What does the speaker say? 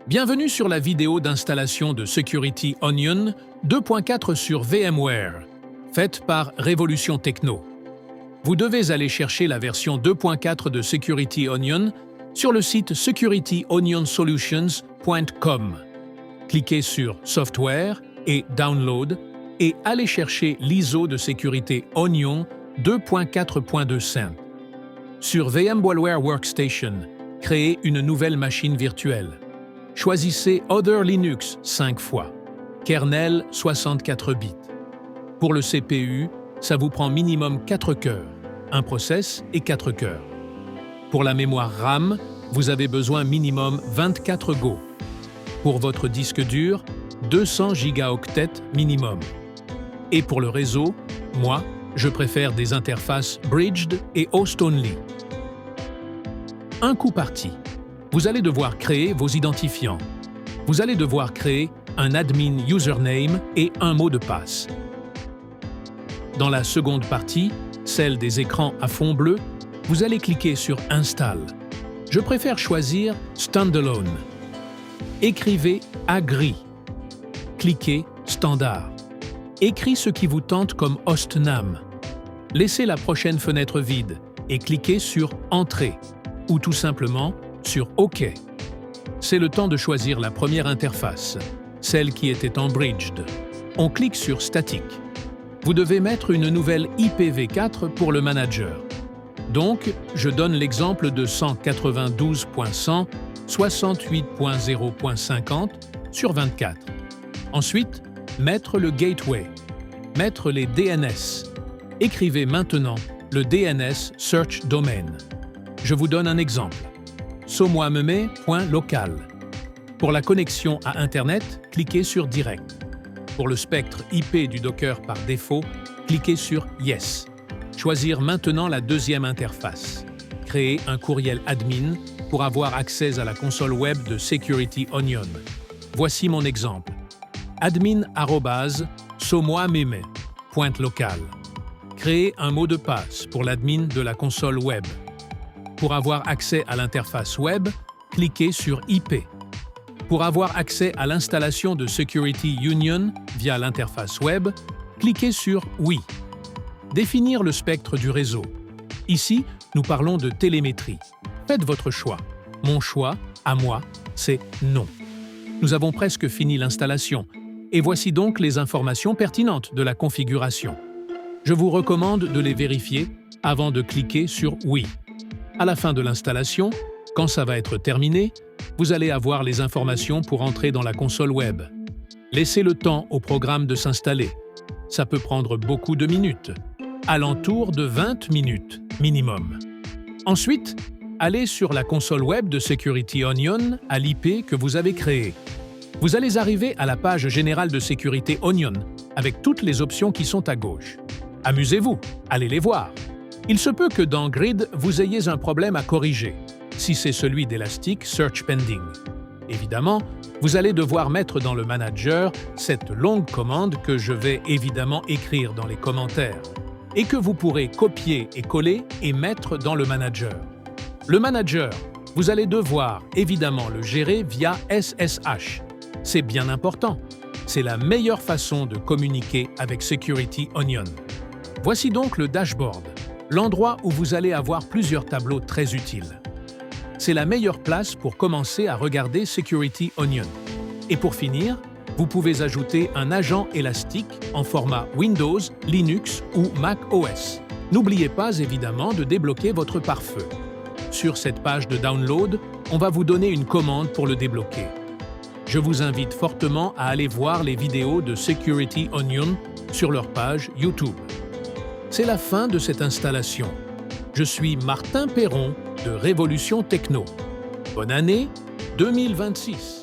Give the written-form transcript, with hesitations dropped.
Bienvenue sur la vidéo d'installation de Security Onion 2.4 sur VMware, faite par Révolution Techno. Vous devez aller chercher la version 2.4 de Security Onion sur le site securityonionsolutions.com. Cliquez sur Software et Download et allez chercher l'ISO de sécurité Onion 2.4.2.5. Sur VMware Workstation, créez une nouvelle machine virtuelle. Choisissez Other Linux 5 fois, kernel 64 bits. Pour le CPU, ça vous prend minimum 4 cœurs, un process et 4 cœurs. Pour la mémoire RAM, vous avez besoin minimum 24 Go. Pour votre disque dur, 200 gigaoctets minimum. Et pour le réseau, moi, je préfère des interfaces bridged et host only. Un coup parti. Vous allez devoir créer vos identifiants. Vous allez devoir créer un admin username et un mot de passe. Dans la seconde partie, celle des écrans à fond bleu, vous allez cliquer sur Install. Je préfère choisir Standalone. Écrivez Agree. Cliquez Standard. Écrivez ce qui vous tente comme hostname. Laissez la prochaine fenêtre vide et cliquez sur Entrée ou tout simplement sur OK. C'est le temps de choisir la première interface, celle qui était en bridged. On clique sur Static. Vous devez mettre une nouvelle IPv4 pour le manager. Donc, je donne l'exemple de 192.168.0.50 sur 24. Ensuite, mettre le gateway. Mettre les DNS. Écrivez maintenant le DNS Search Domain. Je vous donne un exemple. somoameme.local. Pour la connexion à Internet, cliquez sur Direct. Pour le spectre IP du Docker par défaut, cliquez sur Yes. Choisir maintenant la deuxième interface. Créer un courriel admin pour avoir accès à la console web de Security Onion. Voici mon exemple. admin@somoameme.local. Créer un mot de passe pour l'admin de la console web. Pour avoir accès à l'interface web, cliquez sur IP. Pour avoir accès à l'installation de Security Onion via l'interface web, cliquez sur Oui. Définir le spectre du réseau. Ici, nous parlons de télémétrie. Faites votre choix. Mon choix, à moi, c'est non. Nous avons presque fini l'installation, et voici donc les informations pertinentes de la configuration. Je vous recommande de les vérifier avant de cliquer sur Oui. À la fin de l'installation, quand ça va être terminé, vous allez avoir les informations pour entrer dans la console web. Laissez le temps au programme de s'installer. Ça peut prendre beaucoup de minutes, alentour de 20 minutes minimum. Ensuite, allez sur la console web de Security Onion à l'IP que vous avez créé. Vous allez arriver à la page générale de Security Onion avec toutes les options qui sont à gauche. Amusez-vous, allez les voir. Il se peut que dans Grid, vous ayez un problème à corriger, si c'est celui d'Elasticsearch Pending. Évidemment, vous allez devoir mettre dans le manager cette longue commande que je vais évidemment écrire dans les commentaires et que vous pourrez copier et coller et mettre dans le manager. Le manager, vous allez devoir évidemment le gérer via SSH. C'est bien important. C'est la meilleure façon de communiquer avec Security Onion. Voici donc le dashboard. L'endroit où vous allez avoir plusieurs tableaux très utiles. C'est la meilleure place pour commencer à regarder Security Onion. Et pour finir, vous pouvez ajouter un agent élastique en format Windows, Linux ou Mac OS. N'oubliez pas évidemment de débloquer votre pare-feu. Sur cette page de download, on va vous donner une commande pour le débloquer. Je vous invite fortement à aller voir les vidéos de Security Onion sur leur page YouTube. C'est la fin de cette installation. Je suis Martin Perron de Révolution Techno. Bonne année 2026.